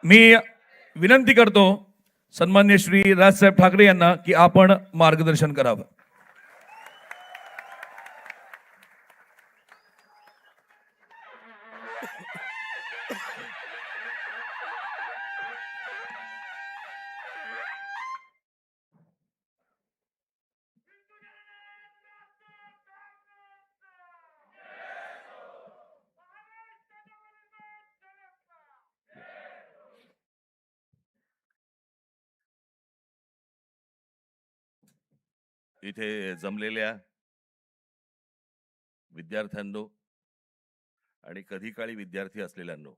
मी विनंती करतो सन्मान्य श्री राजसाहेब ठाकरे यांना की आपण मार्गदर्शन करावं. इथे जमलेल्या विद्यार्थ्यांनो आणि कधी काळी विद्यार्थी असलेल्यांनो,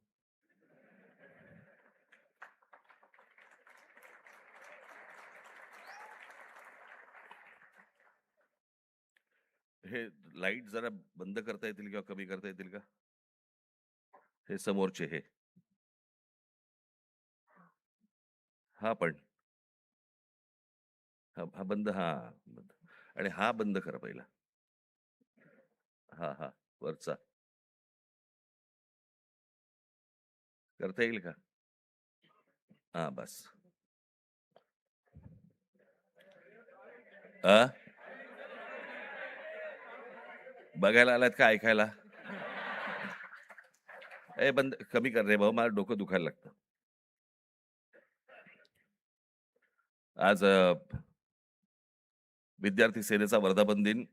हे लाईट जरा बंद करता येतील किंवा कमी करता येतील का? हे समोरचे हे हा पण हा बंद, हा बंद. आणि हा बंद करा पहिला. हा वरचा करता येईल का? हा बस. बघायला आलात का ऐकायला? बंद कमी कर रे भाऊ, मला डोकं दुखायला लागतं. आज विद्यार्थी सेनेचा वर्धापन दिन.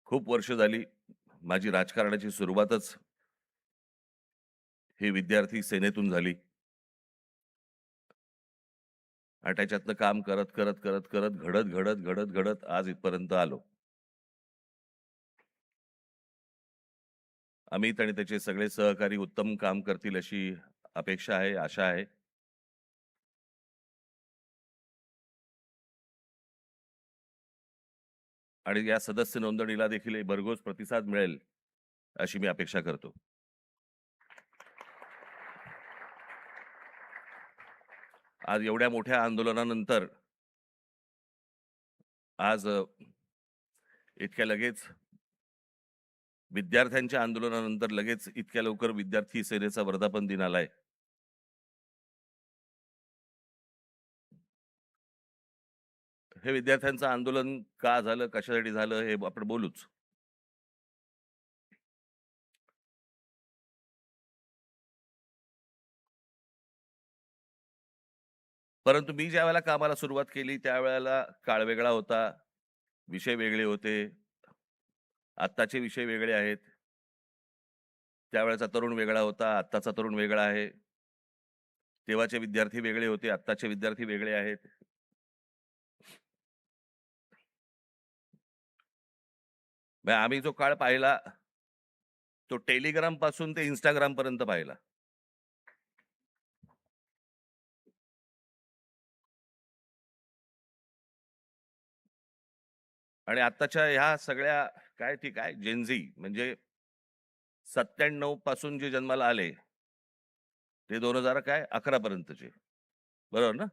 खूप वर्ष झाली माझी राजकारणाची सुरुवातच ही विद्यार्थी सेनेतून झाली आणि त्याच्यातनं काम करत करत करत करत घडत घडत घडत घडत आज इथपर्यंत आलो. अमित आणि त्याचे सगळे सहकारी उत्तम काम करतील अशी अपेक्षा आहे, आशा आहे. आणि या सदस्य नोंदणीला देखील भरघोस प्रतिसाद मिळेल अशी मी अपेक्षा करतो. आज एवढ्या मोठ्या आंदोलनानंतर आज इतक्या लगेच विद्यार्थ्यांच्या आंदोलनानंतर लगेच इतक्या लवकर विद्यार्थी सेनेचा वर्धापन दिन आलाय. हे विद्यार्थ्यांचं आंदोलन का झालं, कशासाठी झालं हे आपण बोलूच. परंतु मी ज्या वेळेला कामाला सुरुवात केली त्यावेळेला काळ वेगळा होता, विषय वेगळे होते, आत्ताचे विषय वेगळे आहेत. त्यावेळेचा तरुण वेगळा होता, आत्ताचा तरुण वेगळा आहे. तेव्हाचे विद्यार्थी वेगळे होते, आत्ताचे विद्यार्थी वेगळे आहेत. आम्ही जो काळ पाहिला तो टेलिग्राम पासून ते इंस्टाग्राम पर्यंत पाहिला. आणि आत्ताच्या ह्या सगळ्या काय ठीक आहे जेनझी म्हणजे 97 पासून जे जन्माला आले ते 2011 पर्यंतचे, बरोबर ना?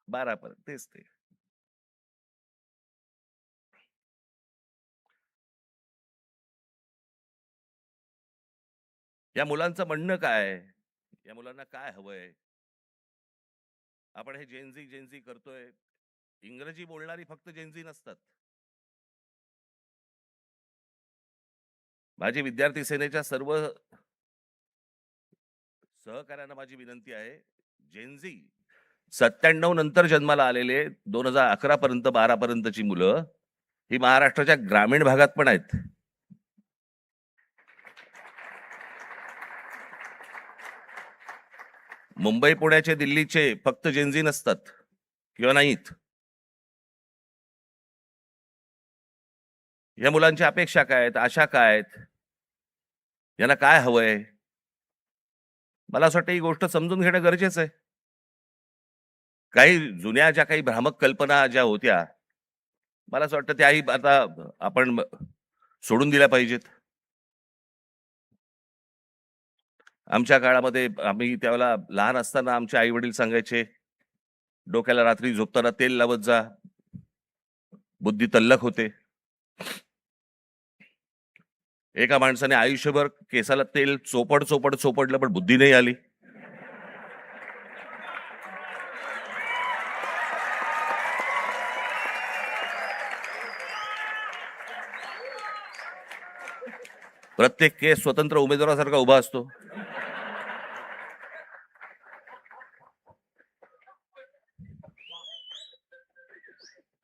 12 पर्यंत तेच ते. या मुलांचं म्हणणं काय, या मुलांना काय हवंय? आपण हे जेनझी जेनझी करतोय, इंग्रजी बोलणारी फक्त जेनझी नसतात. माझी विद्यार्थी सेनेच्या सर्व सहकार्यांना माझी विनंती आहे, जेनझी 97 नंतर जन्माला आलेले 2011 पर्यंत 12 पर्यंतची मुलं ही महाराष्ट्राच्या ग्रामीण भागात पण आहेत. मुंबई पुण्याचे दिल्लीचे फक्त जेनझी नसतात किंवा नाहीत. या मुलांच्या अपेक्षा काय आहेत, आशा काय आहेत, यांना काय हवंय, मला असं वाटतं ही गोष्ट समजून घेणं गरजेचं आहे. काही जुन्या ज्या काही भ्रामक कल्पना ज्या होत्या मला असं वाटतं त्याही आता आपण सोडून दिल्या पाहिजेत. आमच्या काळामध्ये आम्ही त्यावेळेला लहान असताना आमचे आई वडील सांगायचे, डोक्याला रात्री झोपताना तेल लावत जा, बुद्धी तल्लख होते. एका माणसाने आयुष्यभर केसाला तेल चोपड चोपड चोपडलं पण बुद्धी नाही आली. प्रत्येक केस स्वतंत्र उमेदवारासारखा उभा असतो.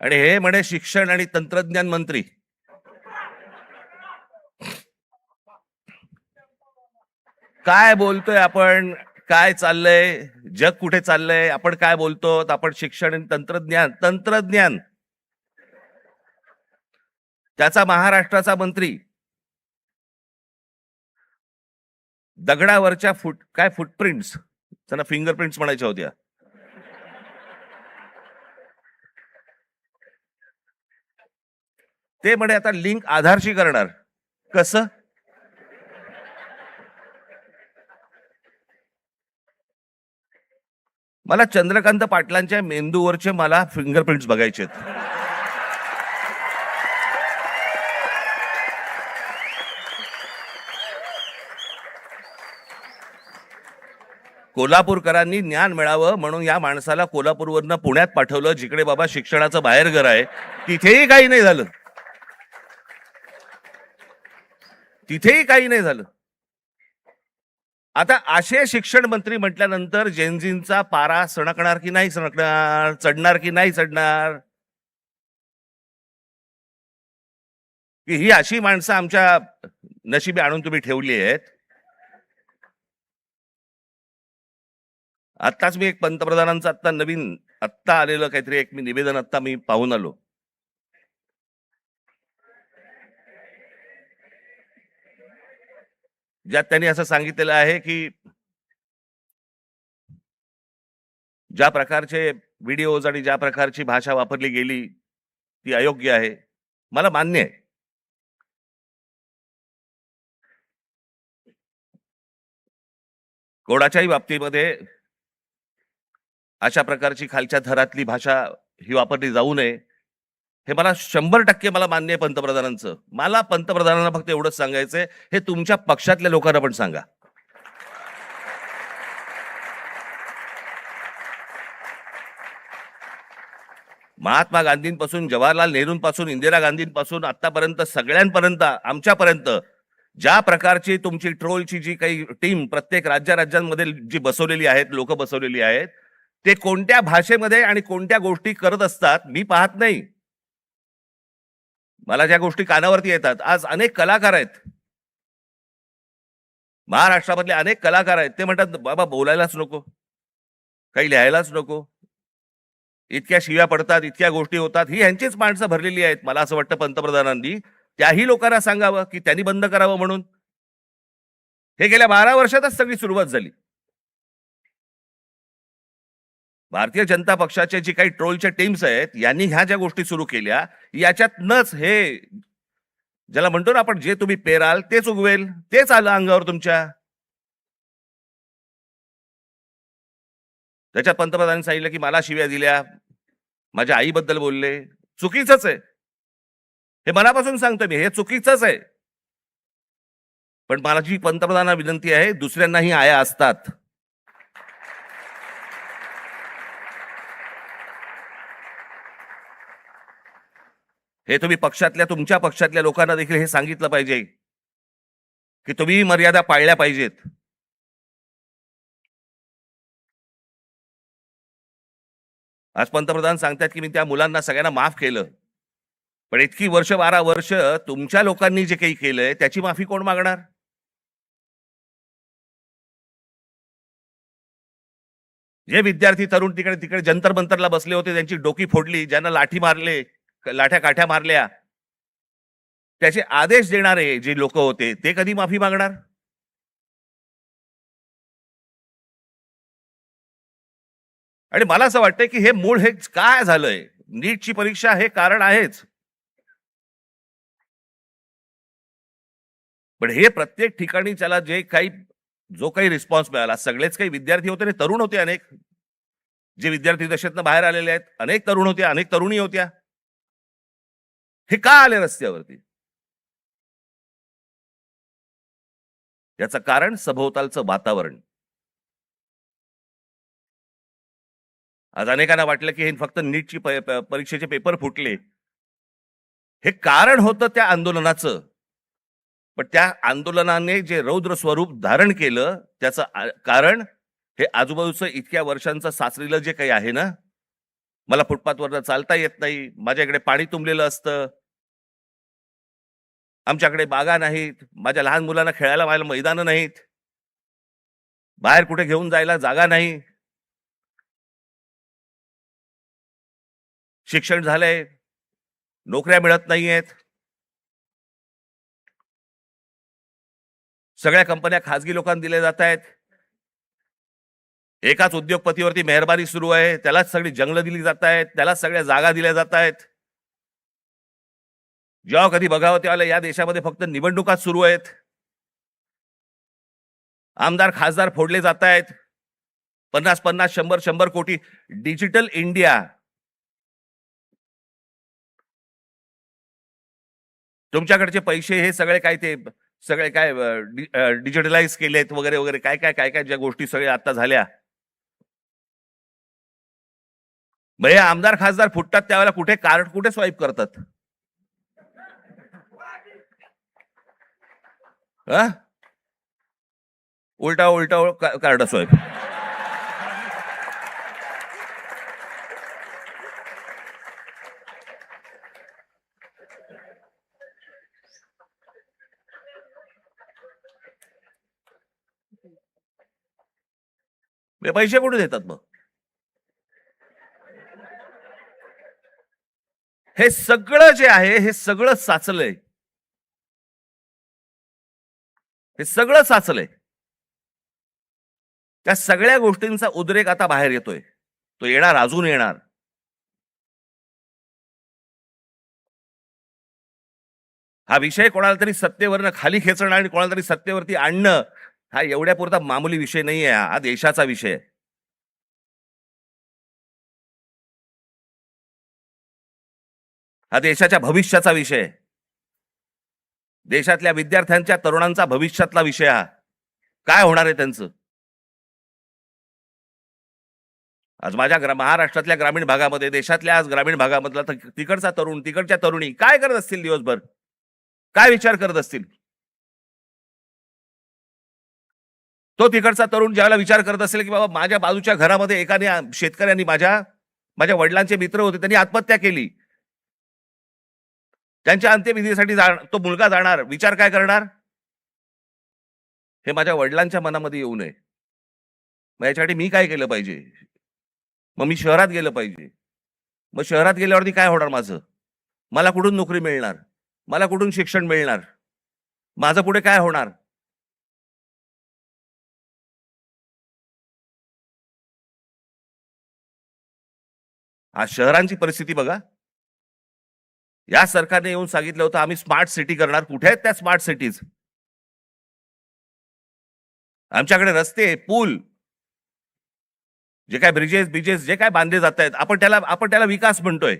आणि हे म्हणे शिक्षण आणि तंत्रज्ञान मंत्री. काय बोलतोय आपण? काय चाललंय? जग कुठे चाललंय? आपण काय बोलतो? आपण शिक्षण आणि तंत्रज्ञान तंत्रज्ञान त्याचा महाराष्ट्राचा मंत्री दगडावरच्या काय फुटप्रिंट्स, त्यांना फिंगरप्रिंट्स म्हणायच्या होत्या, ते म्हणे आता लिंक आधारशी करणार. कसं? मला चंद्रकांत पाटलांच्या मेंदूवरचे मला फिंगरप्रिंट्स बघायचे आहेत. कोल्हापूरकरांनी ज्ञान मिळावं म्हणून या माणसाला कोल्हापूरवरनं पुण्यात पाठवलं, जिकडे बाबा शिक्षणाचं बाहेरघर आहे. तिथेही काही नाही झालं. तिथेही काही नाही झालं. आता असे शिक्षण मंत्री म्हटल्यानंतर जेनझींचा पारा सणकणार की नाही सणकणार, चढणार की नाही चढणार? की ही अशी माणसं आमच्या नशिबी आणून तुम्ही ठेवली आहेत. आत्ताच मी एक पंतप्रधानांचं आत्ता नवीन आत्ता आलेलं काहीतरी एक मी निवेदन आत्ता मी पाहून आलो. ज्यात त्यांनी असं सांगितलेलं आहे की ज्या प्रकारचे व्हिडिओज आणि ज्या प्रकारची भाषा वापरली गेली ती अयोग्य आहे. मला मान्य आहे. कोणाच्याही बाबतीमध्ये अशा प्रकारची खालच्या थरातली भाषा ही वापरली जाऊ नये, हे मला 100% मला मान्य आहे पंतप्रधानांचं. मला पंतप्रधानांना फक्त एवढंच सांगायचंय, हे तुमच्या पक्षातल्या लोकांना पण सांगा. महात्मा गांधींपासून जवाहरलाल नेहरूंपासून इंदिरा गांधींपासून आतापर्यंत सगळ्यांपर्यंत आमच्यापर्यंत ज्या प्रकारची तुमची ट्रोलची जी काही टीम प्रत्येक राज्यांमध्ये जी बसवलेली आहेत, लोक बसवलेली आहेत, ते कोणत्या भाषेमध्ये आणि कोणत्या गोष्टी करत असतात मी पाहत नाही. मला ज्या गोष्टी कानावरती येतात, आज अनेक कलाकार आहेत महाराष्ट्रामधले, अनेक कलाकार आहेत, ते म्हणतात बाबा बोलायलाच नको, काही लिहायलाच नको, इतक्या शिव्या पडतात, इतक्या गोष्टी होतात. ही यांचीच माणसं भरलेली आहेत. मला असं वाटतं पंतप्रधानांनी त्याही लोकांना सांगावं की त्यांनी बंद करावं म्हणून. हे गेल्या 12 वर्षातच सगळी सुरुवात झाली. भारतीय जनता पक्षाचे जी काही ट्रोलच्या टीम्स आहेत यांनी ह्या ज्या गोष्टी सुरू केल्या, याच्यातनच हे ज्याला म्हणतो ना आपण, जे तुम्ही पेराल तेच उगवेल, तेच आलं अंगावर तुमच्या. त्याच्यात पंतप्रधानांनी सांगितलं की मला शिव्या दिल्या, माझ्या आईबद्दल बोलले. चुकीचंच आहे, हे मनापासून सांगतो मी, हे चुकीचंच आहे. पण माझी पंतप्रधानांना विनंती आहे, दुसऱ्यांनाही आया असतात. हे तुम्ही पक्षातल्या तुमच्या पक्षातल्या लोकांना देखील हे सांगितलं पाहिजे की तुम्ही मर्यादा पाळल्या पाहिजेत. आज पंतप्रधान सांगतात की मी त्या मुलांना सगळ्यांना माफ केलं, पण इतकी वर्ष 12 वर्ष तुमच्या लोकांनी जे काही केलंय त्याची माफी कोण मागणार? जे विद्यार्थी तरुण तिकडे तिकडे जंतर मंतरला बसले होते, त्यांची डोकी फोडली, ज्यांना लाठी मारले, लाठ्या काठ्या मारल्या, त्याचे आदेश देणारे जे लोक होते ते कधी माफी मागणार? आणि मला असं वाटतंय की हे मूळ हे काय झालंय, नीटची परीक्षा हे कारण आहेच, पण हे प्रत्येक ठिकाणी त्याला जे काही जो काही रिस्पॉन्स मिळाला, सगळेच काही विद्यार्थी होते आणि तरुण होते, अनेक जे विद्यार्थी दशेतनं बाहेर आलेले आहेत, अनेक तरुण होते, अनेक तरुणी होत्या. हे का आले रस्त्यावरती? याचं कारण सभोवतालचं वातावरण. आज अनेकांना वाटलं की हे फक्त नीटची परीक्षेचे पेपर फुटले, हे कारण होतं त्या आंदोलनाचं. पण त्या आंदोलनाने जे रौद्र स्वरूप धारण केलं त्याचं कारण हे आजूबाजूचं इतक्या वर्षांचं साचलेलं जे काही आहे ना, मला फुटपाथवरनं चालता येत नाही, माझ्याकडे पाणी तुंबलेलं असतं, आमच्याकडे बागा नाहीत, माझ्या लहान मुलांना खेळायला माझ्या मैदानं नाहीत, बाहेर कुठे घेऊन जायला जागा नाही, शिक्षण झालंय, नोकऱ्या मिळत नाहीयेत, सगळ्या कंपन्या खासगी लोकांना दिल्या जात आहेत, एकाच उद्योगपतीवरती मेहरबानी सुरू आहे, त्यालाच सगळी जंगलं दिली जात आहेत, त्यालाच सगळ्या जागा दिल्या जात आहेत. जेव्हा कधी बघावं तेव्हा या देशामध्ये फक्त निवडणुकाच सुरू आहेत, आमदार खासदार फोडले जात आहेत, 50-50, 100-100 कोटी. डिजिटल इंडिया, तुमच्याकडचे पैसे हे सगळे काय ते सगळे काय डिजिटलाइज केलेत वगैरे वगैरे काय काय काय काय ज्या गोष्टी सगळ्या आता झाल्या. हे आमदार खासदार फुटतात त्यावेळेला कुठे कार्ड कुठे स्वाईप करतात? उलटा उलटा कार्ड स्वाईप. पैसे कुठे देतात मग? हे सगळं जे आहे हे सगळं साचलंय, हे सगळं साचलंय. त्या सगळ्या गोष्टींचा उद्रेक आता बाहेर येतोय, तो येणार, अजून येणार. हा विषय कोणाला तरी सत्तेवरनं खाली खेचणं आणि कोणाला तरी सत्तेवरती आणणं हा एवढ्या पुरता मामूली विषय नाहीये, हा देशाचा विषय आहे. हा देशाच्या भविष्याचा विषय आहे, देशातल्या विद्यार्थ्यांच्या तरुणांचा भविष्यातला विषय. हा काय होणार आहे त्यांचं? आज माझ्या महाराष्ट्रातल्या ग्रामीण भागामध्ये, देशातल्या आज ग्रामीण भागामधला तिकडचा तरुण, तिकडच्या तरुणी काय करत असतील दिवसभर, काय विचार करत असतील? तो तिकडचा तरुण ज्यावेळेला विचार करत असेल की बाबा माझ्या बाजूच्या घरामध्ये एकाने शेतकऱ्यांनी माझ्या वडिलांचे मित्र होते, त्यांनी आत्महत्या केली, त्यांच्या अंत्यविधीसाठी तो मुलगा जाणार, विचार काय करणार? हे माझ्या वडिलांच्या मनामध्ये येऊ नये, मग याच्यासाठी मी काय केलं पाहिजे? मग मी शहरात गेलं पाहिजे. मग शहरात गेल्यावरती काय होणार माझं? मला कुठून नोकरी मिळणार? मला कुठून शिक्षण मिळणार? माझं पुढे काय होणार? आज शहरांची परिस्थिती बघा. या सरकारने येऊन सांगितलं होतं आम्ही स्मार्ट सिटी करणार. कुठे आहेत त्या स्मार्ट सिटीज? आमच्याकडे रस्ते, पूल, जे काय ब्रिजेस जे काय बांधले जात आहेत, आपण त्याला विकास म्हणतोय.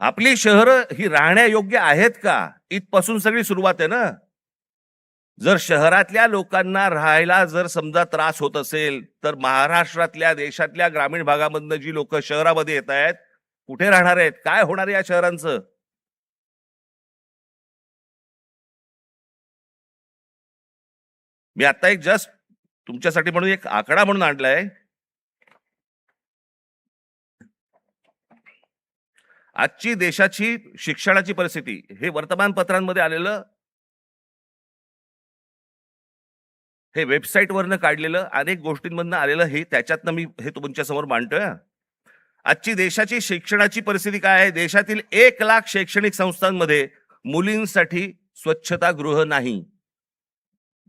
आपली शहरं ही राहण्यायोग्य आहेत का? इथपासून सगळी सुरुवात आहे ना. जर शहरातल्या लोकांना राहायला जर समजा त्रास होत असेल तर महाराष्ट्रातल्या, देशातल्या ग्रामीण भागामधनं जी लोक शहरामध्ये येत आहेत, कुठे राहणार आहेत? काय होणार या शहरांचं? मी आता एक जस्ट तुमच्यासाठी म्हणून एक आकडा म्हणून आणलाय. आजची देशाची शिक्षणाची परिस्थिती हे वर्तमानपत्रांमध्ये आलेलं, हे वेबसाईट वरनं काढलेलं, अनेक गोष्टींमधनं आलेलं, हे त्याच्यातनं मी हे तुमच्या समोर मांडतोय. आजची देशाची शिक्षणाची परिस्थिती काय आहे? देशातील 1 लाख शैक्षणिक संस्थांमध्ये मुलींसाठी स्वच्छतागृह नाही.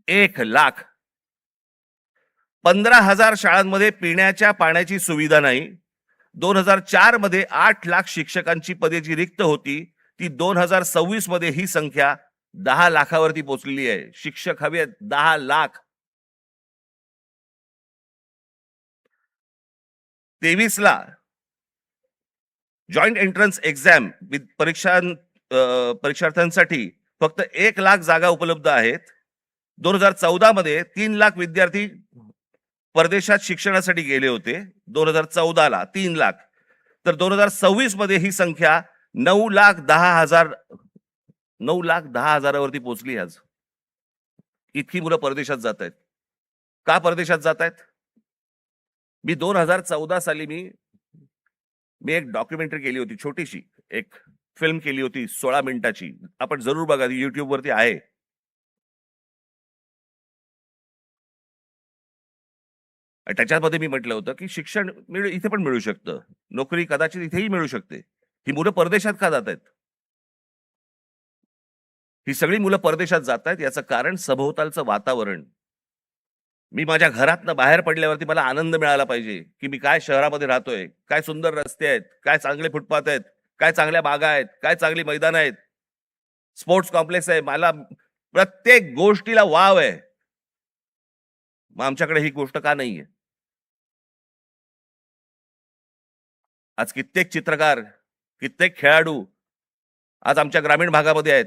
1 लाख. 15,000 शाळांमध्ये पिण्याच्या पाण्याची सुविधा नाही. 2004 मध्ये 8 लाख शिक्षकांची पदे जी रिक्त होती ती 2026 मध्ये ही संख्या 10 लाखावरती पोहोचलेली आहे. शिक्षक हवे 10 लाख. 23 ला जॉईंट एंट्रन्स एक्झाम परीक्षार्थ्यांसाठी फक्त 1,00,000 जागा उपलब्ध आहेत. 2014 मध्ये 3,00,000 विद्यार्थी परदेशात शिक्षणासाठी गेले होते. 2014ला 3,00,000. तर 2026 मध्ये ही संख्या 9,10,000 9,10,000वरती पोहोचली आज. इतकी मुलं परदेशात जात आहेत. का परदेशात जात आहेत? मी 2014 साली मी एक डॉक्युमेंटरी केली होती, छोटीशी एक फिल्म केली होती 16 मिनिटाची. आपण जरूर बघा, YouTube वरती आहे. आणि त्याच्यामध्ये मी म्हटलं होतं की शिक्षण इथे पण मिळू शकतं, नोकरी कदाचित इथेही मिळू शकते. ही मुलं परदेशात का जात आहेत? ही सगळी मुलं परदेशात जात आहेत याचं कारण सभोवतालचं वातावरण. मी माझ्या घरातनं बाहेर पडल्यावरती मला आनंद मिळाला पाहिजे की मी काय शहरामध्ये राहतोय, काय सुंदर रस्ते आहेत, काय चांगले फुटपाथ आहेत, काय चांगल्या बागा आहेत, काय चांगली मैदान आहेत, स्पोर्ट्स कॉम्प्लेक्स आहे. मला प्रत्येक गोष्टीला वाव आहे. मग आमच्याकडे ही गोष्ट का नाहीये? आज कित्येक चित्रकार, कित्येक खेळाडू आज आमच्या ग्रामीण भागामध्ये आहेत.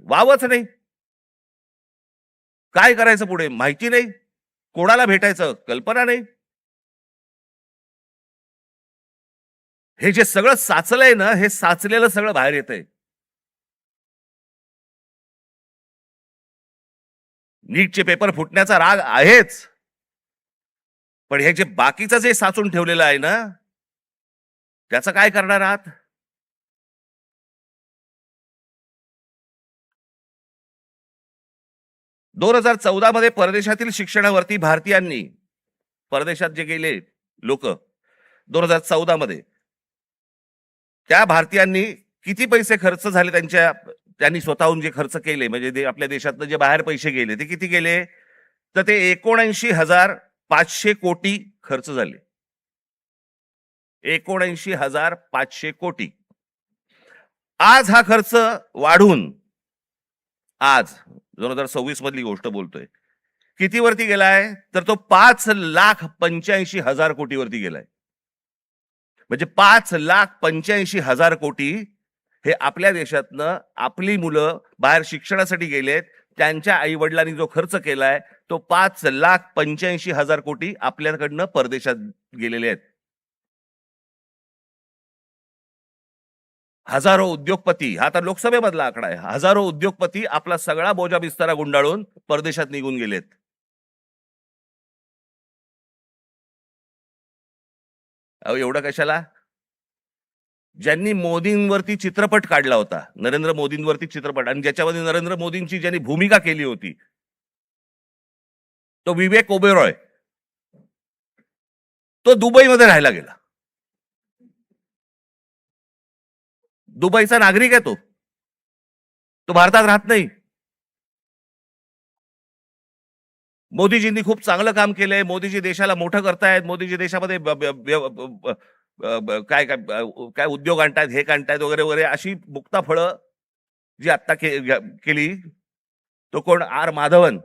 वावच नाही. काय करायचं पुढे माहिती नाही, कोणाला भेटायचं कल्पना नाही. हे जे सगळं साचलंय ना, हे साचलेलं सगळं बाहेर येतंय. नीटचे पेपर फुटण्याचा राग आहेच, पण हे जे बाकीचं जे साचून ठेवलेलं आहे ना, त्याचं काय करणार आहात? दोन 2014 मध्ये परदेशातील शिक्षणावरती भारतीयांनी, परदेशात जे गेले लोक 2014 मध्ये, त्या भारतीयांनी किती पैसे खर्च झाले त्यांनी स्वतःहून जे खर्च केले, म्हणजे आपल्या देशातनं जे बाहेर पैसे गेले ते किती गेले? तर ते 79,500 कोटी खर्च झाले. 79,500 कोटी. आज हा खर्च वाढून, आज 2026 मधली गोष्ट बोलतोय, किती वरती गेलाय? तर तो 5,85,000 कोटी वरती गेलाय. म्हणजे 5,85,000 कोटी हे आपल्या देशातनं आपली मुलं बाहेर शिक्षणासाठी गेलेत, त्यांच्या आई वडिलांनी जो खर्च केलाय तो 5,85,000 कोटी आपल्याकडनं परदेशात गेलेले आहेत. हजारो उद्योगपती, हा तर लोकसभेमधला आकडा आहे, हजारो उद्योगपती आपला सगळा बोजा बिस्तारा गुंडाळून परदेशात निघून गेलेत. अहो एवढं कशाला? ज्यांनी मोदींवरती चित्रपट काढला होता, नरेंद्र मोदींवरती चित्रपट, आणि ज्याच्यामध्ये नरेंद्र मोदींची ज्यांनी भूमिका केली होती तो विवेक ओबेरॉय, तो दुबईमध्ये राहायला गेला. दुबईचा नागरिक आहे तो भारतात राहत नाही. मोदीजींनी खूप चांगलं काम केलंय, मोदीजी देशाला मोठं करतायत, मोदीजी देशामध्ये काय काय काय उद्योग आणतायत, हे आणतायत वगैरे वगैरे, अशी मुक्ता फळं जी आत्ता केली. तो कोण? आर माधवन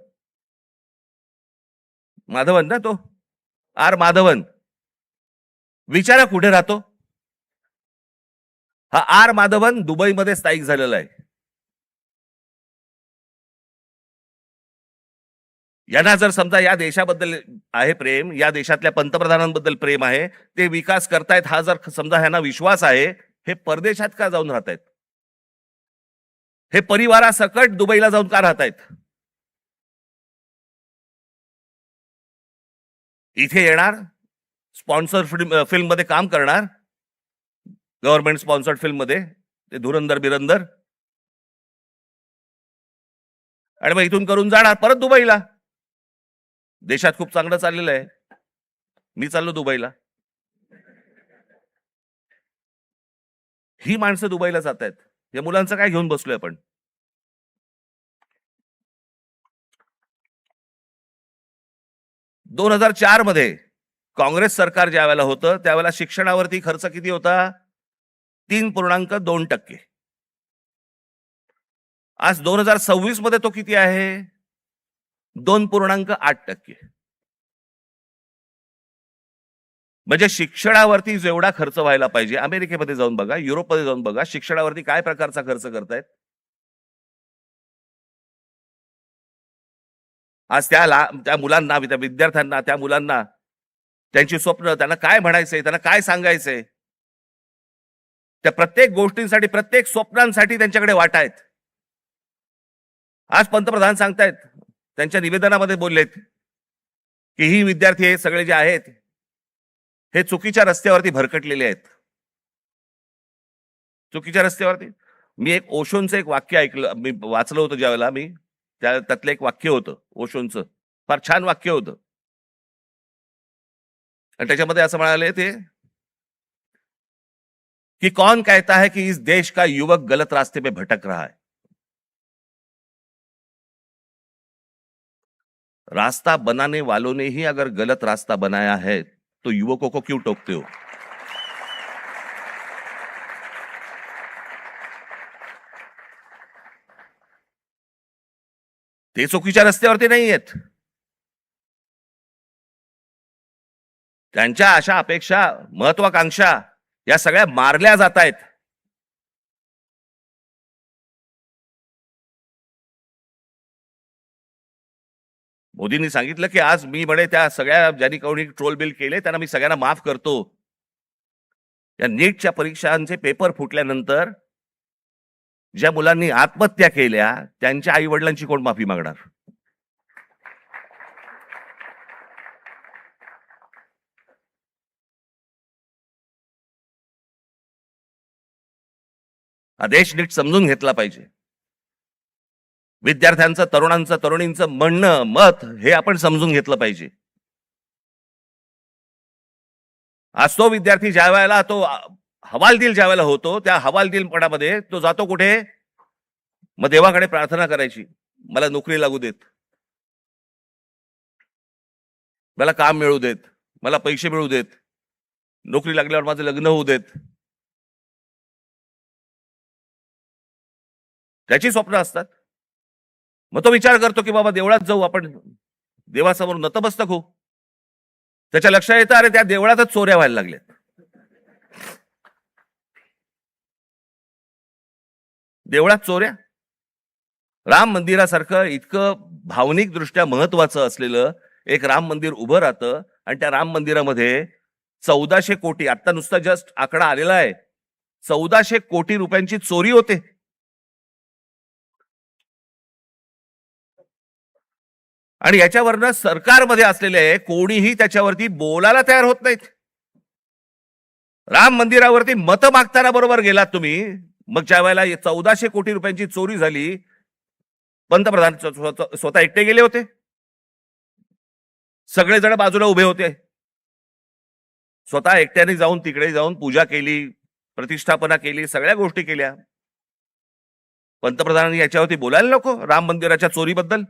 ना, तो आर माधवन. विचारा कुठे राहतो हा आर माधवन? दुबईमध्ये स्थायिक झालेला आहे. यांना जर समजा या देशाबद्दल आहे प्रेम, या देशातल्या पंतप्रधानांबद्दल प्रेम आहे, ते विकास करतायत, हा जर समजा ह्यांना विश्वास आहे, हे परदेशात का जाऊन राहतायत? हे परिवारासकट दुबईला जाऊन का राहतायत? इथे येणार, स्पॉन्सर फिल्म मध्ये काम करणार, गव्हर्नमेंट स्पॉन्सर्ड फिल्म मध्ये, ते धुरंधर बिरंदर, आणि मग इथून करून जाणार परत दुबईला. देशात खूप चांगलं चाललेलं आहे, मी चाललो दुबईला. ही माणसं दुबईला जात आहेत. या मुलांचं काय घेऊन बसलोय आपण? दोन 2004 मध्ये काँग्रेस सरकार ज्या वेळेला होतं त्यावेळेला शिक्षणावरती खर्च किती होता? 3.2%. आज 2026 मध्ये तो किती आहे? 2.8%. म्हणजे शिक्षणावरती जेवढा खर्च व्हायला पाहिजे, अमेरिकेमध्ये जाऊन बघा, युरोपमध्ये जाऊन बघा, शिक्षणावरती काय प्रकारचा खर्च करतायत. आज त्या मुलांना, त्या विद्यार्थ्यांना, त्या मुलांना त्यांची स्वप्न, त्यांना काय म्हणायचंय, त्यांना काय सांगायचंय, त्या प्रत्येक गोष्टींसाठी, प्रत्येक स्वप्नांसाठी त्यांच्याकडे वाटा आहेत. आज पंतप्रधान सांगतायत, त्यांच्या निवेदनामध्ये बोललेत की ही विद्यार्थी हे सगळे जे आहेत हे चुकीच्या रस्त्यावरती भरकटलेले आहेत. चुकीच्या रस्त्यावरती. मी एक ओशोंचं एक वाक्य ऐकलं, मी वाचलं होतं ज्यावेळेला, मी त्यातलं एक वाक्य होतं ओशोंचं, फार छान वाक्य होतं. आणि त्याच्यामध्ये असं म्हणाले ते कि कौन कहता है कि इस देश का युवक गलत रास्ते पे भटक रहा है. रास्ता बनाने वालों ने ही अगर गलत रास्ता बनाया है तो युवकों को क्यों टोकते हो? ते चुकीच्या रस्त्यावरती नाही आहेत. त्यांच्या आशा, अपेक्षा, महत्वाकांक्षा या सगळ्या मारल्या जात आहेत. मोदींनी सांगितलं की आज मी म्हणे त्या सगळ्या ज्यांनी कोणी ट्रोल बिल केले त्यांना मी सगळ्यांना माफ करतो. या नीटच्या परीक्षांचे पेपर फुटल्यानंतर ज्या मुलांनी आत्महत्या केल्या त्यांच्या आई वडिलांची कोण माफी मागणार? हा देश नीट समजून घेतला पाहिजे. विद्यार्थ्यांचं, तरुणांचं, तरुणींचं म्हणणं, मत हे आपण समजून घेतलं पाहिजे. आज तो विद्यार्थी ज्या वेळेला तो हवालदिल ज्या वेळेला होतो, त्या हवालदिलपणामध्ये तो जातो कुठे? मग देवाकडे प्रार्थना करायची, मला नोकरी लागू देत, मला काम मिळू देत, मला पैसे मिळू देत, नोकरी लागल्यावर माझं लग्न होऊ देत. त्याची स्वप्न असतात. मग तो विचार करतो की बाबा देवळात जाऊ, आपण देवासमोर नतमस्तक होऊ. त्याच्या लक्षात येतं अरे त्या देवळातच चोऱ्या व्हायला लागल्यात. देवळात चोऱ्या. राम मंदिरासारखं इतकं भावनिक दृष्ट्या महत्वाचं असलेलं एक राम मंदिर उभं राहतं आणि त्या राम मंदिरामध्ये 1400 कोटी, आता नुसता जस्ट आकडा आलेला आहे, 1400 कोटी रुपयांची चोरी होते. आणि याच्यावरनं सरकारमध्ये असलेले कोणीही त्याच्यावरती बोलायला तयार होत नाहीत. राम मंदिरावरती मतं मागताना बरोबर गेलात तुम्ही. मग ज्या वेळेला 1400 कोटी रुपयांची चोरी झाली, पंतप्रधान स्वतः एकटे गेले होते, सगळेजण बाजूला उभे होते. स्वतः एकट्याने जाऊन तिकडे जाऊन पूजा केली, प्रतिष्ठापना केली, सगळ्या गोष्टी केल्या. पंतप्रधानांनी याच्यावरती बोलायला नको राम मंदिराच्या चोरीबद्दल?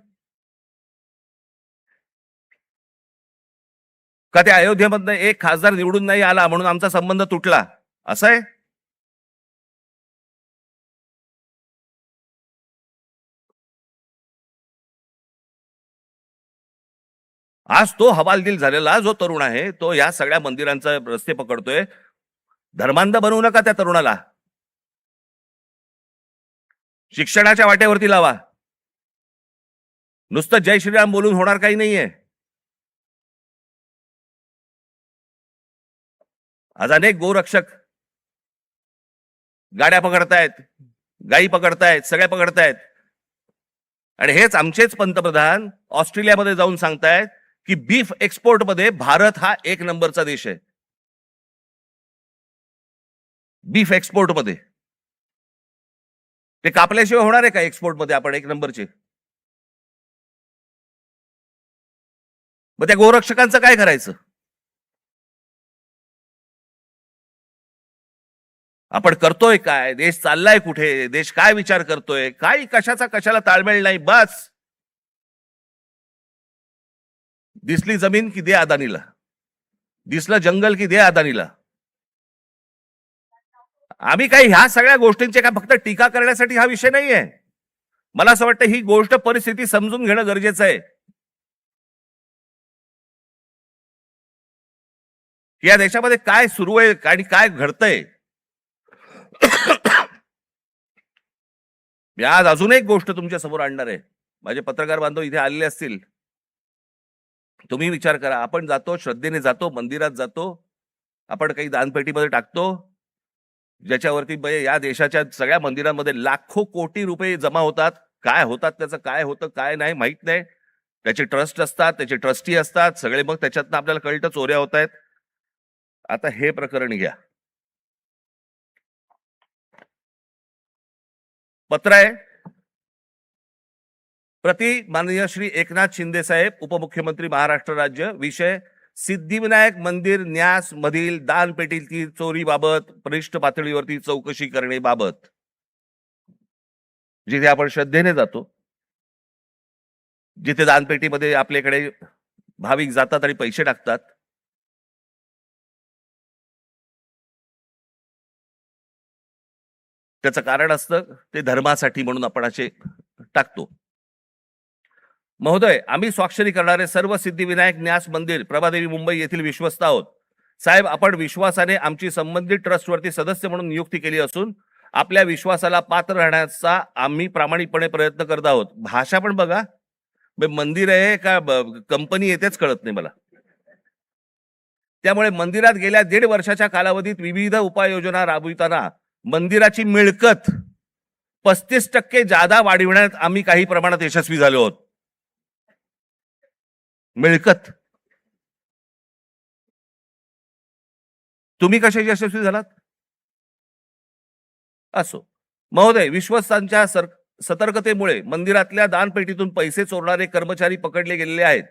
का त्या अयोध्येमधनं एक खासदार निवडून नाही आला म्हणून आमचा संबंध तुटला, असं आहे? आज तो हवालदिल झालेला जो तरुण आहे तो या सगळ्या मंदिरांचा रस्ते पकडतोय. धर्मांध बनवू नका त्या तरुणाला. शिक्षणाच्या वाटेवरती लावा. नुसतं जय श्रीराम बोलून होणार काही नाहीये. आज अनेक गोरक्षक गाड्या पकडतायत, गायी पकडतायत, सगळ्या पकडतायत. आणि हेच आमचेच पंतप्रधान ऑस्ट्रेलियामध्ये जाऊन सांगतायत की बीफ एक्सपोर्ट मध्ये भारत हा 1 नंबरचा देश आहे. बीफ एक्सपोर्ट मध्ये ते कापल्याशिवाय होणार आहे का एक्सपोर्ट मध्ये आपण 1 नंबरचे? मग त्या गोरक्षकांचं काय करायचं? आपण करतोय काय? देश चाललाय कुठे? देश काय विचार करतोय? काही कशाचा कशाला ताळमेळ नाही. बस दिसली जमीन की दे अदानीला, दिसलं जंगल की दे अदानीला. आम्ही काही ह्या सगळ्या गोष्टींचे काय फक्त टीका करण्यासाठी हा विषय नाहीये. मला असं वाटतं ही गोष्ट परिस्थिती समजून घेणं गरजेचं आहे. या देशामध्ये काय सुरू आहे आणि काय घडतंय. मी आज अजून एक गोष्ट तुमच्या समोर आणणार आहे. माझे पत्रकार बांधव इथे आलेले असतील, तुम्ही विचार करा, आपण जातो, श्रद्धेने जातो, मंदिरात जातो, आपण काही दानपेटीमध्ये टाकतो, ज्याच्यावरती या देशाच्या सगळ्या मंदिरांमध्ये लाखो कोटी रुपये जमा होतात. काय होतात, त्याचं काय होतं काय नाही माहित नाही. त्याचे ट्रस्ट असतात, त्याचे ट्रस्टी असतात सगळे, मग त्याच्यातनं आपल्याला कळतं चोऱ्या होत आहेत. आता हे प्रकरण घ्या, पत्र आहे, प्रति माननीय श्री एकनाथ शिंदे साहेब, उपमुख्यमंत्री महाराष्ट्र राज्य, विषय सिद्धिविनायक मंदिर न्यास मधील दानपेटीतील चोरीबाबत वरिष्ठ पातळीवरती चौकशी करण्याबाबत. जिथे आपण श्रद्धेने जातो, जिथे दानपेटीमध्ये आपल्याकडे भाविक जातात आणि पैसे टाकतात, त्याचं कारण असतं ते धर्मासाठी म्हणून आपण असे टाकतो. महोदय, आम्ही स्वाक्षरी करणारे सर्व सिद्धिविनायक न्यास मंदिर प्रभादेवी मुंबई येथील विश्वस्त आहोत. साहेब, आपण विश्वासाने आमची संबंधित ट्रस्टवरती सदस्य म्हणून नियुक्ती केली असून आपल्या विश्वासाला पात्र राहण्याचा आम्ही प्रामाणिकपणे प्रयत्न करत आहोत. भाषा पण बघा, मंदिर आहे का कंपनी येतेच कळत नाही मला. त्यामुळे मंदिरात गेल्या 1.5 वर्षाच्या कालावधीत विविध उपाययोजना राबविताना मंदिराची मिळकत 35% जादा वाढविण्यात आम्ही काही प्रमाणात यशस्वी झालो आहोत. मिळकत तुम्ही कशाची यशस्वी झालात? असो महोदय, विश्वस्तांच्या सतर्कतेमुळे मंदिरातल्या दानपेटीतून पैसे चोरणारे कर्मचारी पकडले गेलेले आहेत.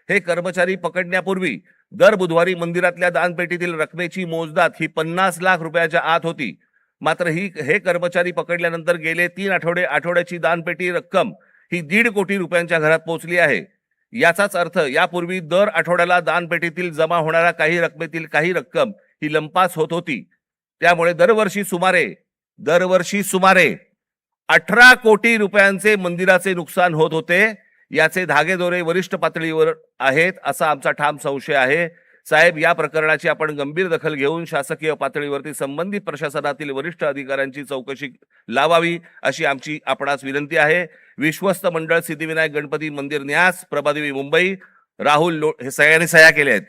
हे कर्मचारी पकडण्यापूर्वी दर बुधवारी मंदिरातल्या दानपेटीतील रकमेची मोजदाद ही 50 लाख रुपयाच्या आत होती. मात्र हे कर्मचारी पकडल्यानंतर गेले 3 आठवड्याची दानपेटी रक्कम ही 1.5 कोटी रुपयांच्या घरात पोहोचली आहे. याचाच अर्थ यापूर्वी दर आठवड्याला दानपेटीतील जमा होणाऱ्या काही रकमेतील काही रक्कम ही लंपास होत होती. त्यामुळे दरवर्षी सुमारे 18 कोटी रुपयांचे मंदिराचे नुकसान होत होते. याचे धागेदोरे वरिष्ठ पातळीवर आहेत असा आमचा ठाम संशय आहे. साहेब, या प्रकरणाची आपण गंभीर दखल घेऊन शासकीय पातळीवरती संबंधित प्रशासनातील वरिष्ठ अधिकाऱ्यांची चौकशी लावावी अशी आमची आपणास विनंती आहे. विश्वस्त मंडळ सिद्धिविनायक गणपती मंदिर न्यास प्रभादेवी मुंबई. हे सगळ्यांनी सह्या केल्या आहेत.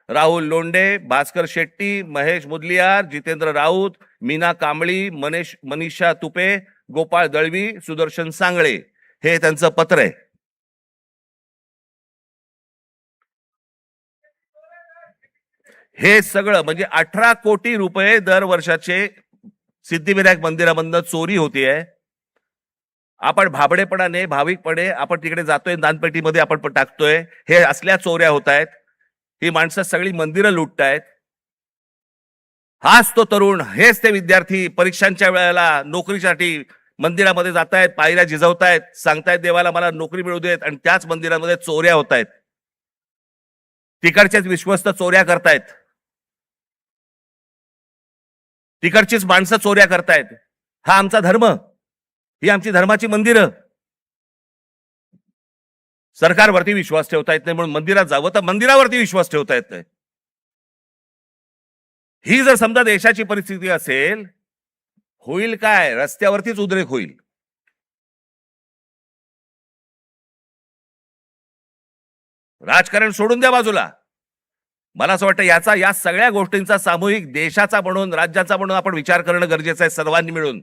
राहुल लोंढे, भास्कर शेट्टी, महेश मुदलियार, जितेंद्र राऊत, मीना कांबळी, मनीषा तुपे, गोपाळ दळवी, सुदर्शन सांगळे, हे त्यांचं पत्र आहे. हे सगळं म्हणजे 18 कोटी रुपये दर वर्षाचे सिद्धिविनायक मंदिरामधनं चोरी होतीये. आपण भाबडेपणाने, भाविकपणे आपण तिकडे जातोय, दानपेटीमध्ये आपण टाकतोय. हे असल्या चोऱ्या होत आहेत. ही माणसं सगळी मंदिरं लुटतायत. हाच तो तरुण, हेच ते विद्यार्थी परीक्षांच्या वेळेला नोकरीसाठी मंदिरामध्ये जातायत, पायऱ्या झिजवतायत, सांगतायत देवाला मला नोकरी मिळू देत, आणि त्याच मंदिरामध्ये चोऱ्या होत आहेत. तिकडचेच विश्वस्त चोऱ्या करतायत. तिकडचीच माणसं चोऱ्या करतायत. हा आमचा धर्म, ही आमची धर्माची मंदिरं. सरकारवरती विश्वास ठेवता येत नाही म्हणून मंदिरात जावं, तर मंदिरावरती विश्वास ठेवता येत नाही. ही जर समजा देशाची परिस्थिती असेल, होईल काय? रस्त्यावरतीच उद्रेक होईल. राजकारण सोडून द्या बाजूला. मला असं वाटतं या सगळ्या गोष्टींचा सामूहिक देशाचा म्हणून, राज्याचा म्हणून आपण विचार करणं गरजेचं आहे सर्वांनी मिळून.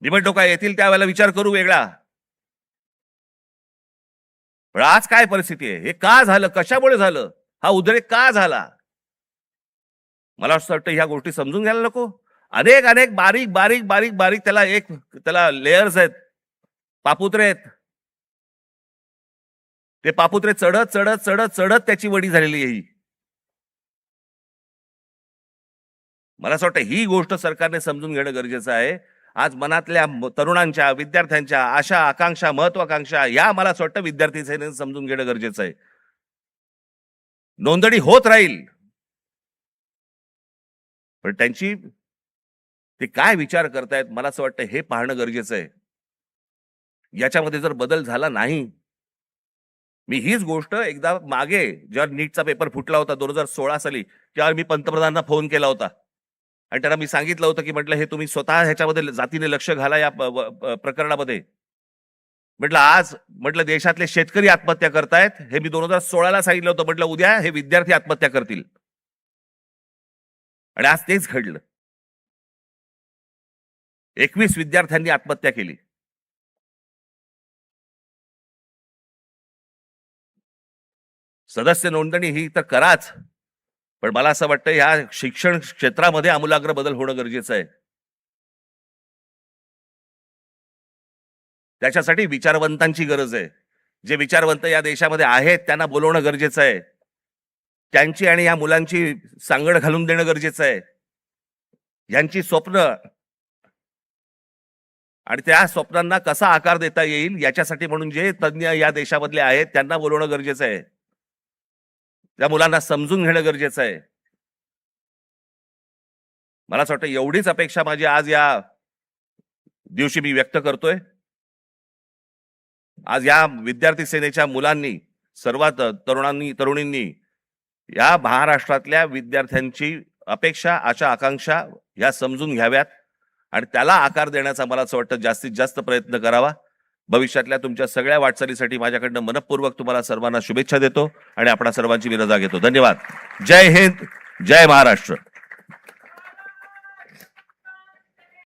निवडणुका येतील त्यावेळेला विचार करू वेगळा. पण आज काय परिस्थिती आहे? हे का झालं? कशामुळे झालं? हा उद्रेक का झाला? मला असं वाटतं ह्या गोष्टी समजून घ्यायला नको. अनेक बारीक बारीक बारीक बारीक त्याला लेयर्स आहेत, पापुत्रे आहेत. ते पापुत्रे चढत चढत चढत चढत त्याची वडी झालेली आहे. मला असं वाटतं ही गोष्ट सरकारने समजून घेणं गरजेचं आहे. आज मनातल्या तरुणांच्या, विद्यार्थ्यांच्या आशा, आकांक्षा, महत्वाकांक्षा या मला असं वाटतं विद्यार्थी सेनेने समजून घेणं गरजेचं आहे. नोंदणी होत राहील, पण त्यांची ते काय विचार करतायत मला असं वाटतं हे पाहणं गरजेचं आहे. याच्यामध्ये जर बदल झाला नाही, मी हीच गोष्ट एकदा मागे जेव्हा नीटचा पेपर फुटला होता 2016 साली, तेव्हा मी पंतप्रधानांना फोन केला होता आणि त्यांना मी सांगितलं होतं की म्हटलं हे तुम्ही स्वतः ह्याच्यामध्ये जातीने लक्ष घाला या प्रकरणामध्ये. म्हटलं देशातले शेतकरी आत्महत्या करतायत, हे मी 2016ला सांगितलं होतं. म्हटलं उद्या हे विद्यार्थी आत्महत्या करतील, आणि आज तेच घडलं. 21 विद्यार्थ्यांनी आत्महत्या केली. सदस्य नोंदणी ही तर कराच, पण मला असं वाटतं ह्या शिक्षण क्षेत्रामध्ये आमूलाग्र बदल होणं गरजेचं आहे. त्याच्यासाठी विचारवंतांची गरज आहे. जे विचारवंत या देशामध्ये आहेत त्यांना बोलवणं गरजेचं आहे. त्यांची आणि या मुलांची सांगड घालून देणं गरजेचं आहे. यांची स्वप्न आणि त्या स्वप्नांना कसा आकार देता येईल याच्यासाठी म्हणून जे तज्ञ या देशामधले आहेत त्यांना बोलवणं गरजेचं आहे. त्या मुलांना समजून घेणं गरजेचं आहे. मला असं वाटतं एवढीच अपेक्षा माझी आज या दिवशी मी व्यक्त करतोय. आज या विद्यार्थी सेनेच्या मुलांनी, सर्वात तरुणींनी या महाराष्ट्रातल्या विद्यार्थ्यांची अपेक्षा, आशा, आकांक्षा या समजून घ्याव्यात आणि त्याला आकार देण्याचा मला असं वाटतं जास्तीत जास्त प्रयत्न करावा. भविष्यातल्या तुमच्या सगळ्या वाटचालीसाठी माझ्याकडनं मनपूर्वक तुम्हाला सर्वांना शुभेच्छा देतो आणि आपणा सर्वांची मी रजा घेतो. धन्यवाद. जय हिंद, जय महाराष्ट्र.